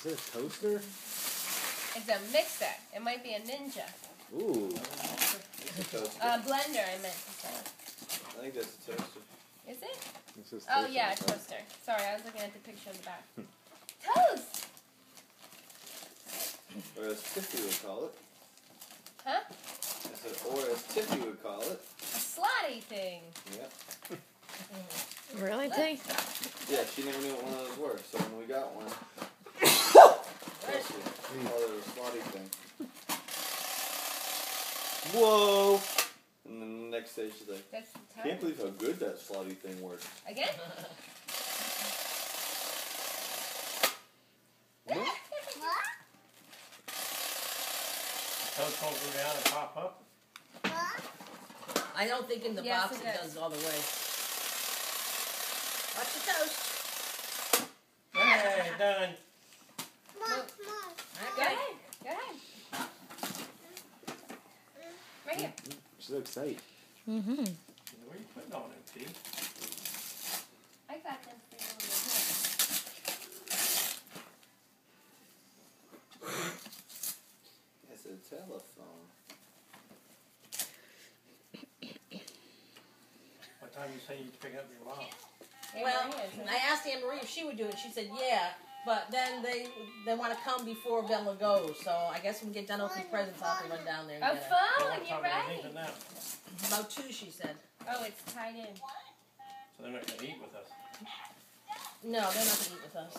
Is it a toaster? It's a mixer. It might be a Ninja. Ooh. It's a toaster. Blender, I meant to say. I think that's a toaster. Is it? This is Oh, toaster, yeah, a I thought. toaster. Sorry, I was looking at the picture in the back. Toast! Or as Tiffy would call it. Huh? I said, or as Tiffy would call it. A slotty thing. Yep. Really, T? Yeah, she never knew what one of those were, so when we got one, bless you, we called it a slotty thing. Whoa! And then the next day she's like, That's the can't toast. believe how good that slotty thing works. Again? Toast won't go down and pop up. I don't think in the Yes, box it it does. does all the way. Watch the toast. Hey, done. Go ahead. Go ahead. Right here. She looks excited. Mm-hmm. What are you putting on it, T? I got them for you over here. It's a telephone. What time you say you pick up your mom? Well, Right here, I asked Anne Marie if she would do it. She said, yeah. But then they want to come before Bella goes. So I guess when we get done opening presents, I'll have to run down there and Oh, get it. phone, What you're time are they right. leaving now? About 2, she said. Oh, it's tied in. So they're not going to eat with us. No, they're not going to eat with us.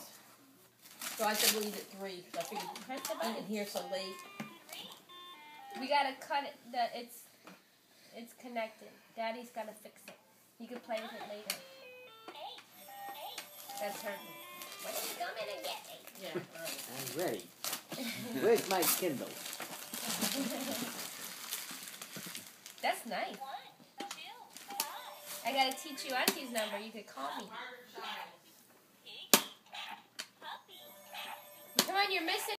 So I said we'll eat at 3. So I figured Press the eating button. here so late. We gotta cut it. It's connected. Daddy's gotta fix it. You can play with it later. That's her. When are you coming and get me? Yeah. I'm ready. Where's my Kindle? That's nice. I gotta teach you Auntie's number. You could call me. Come on, you're missing.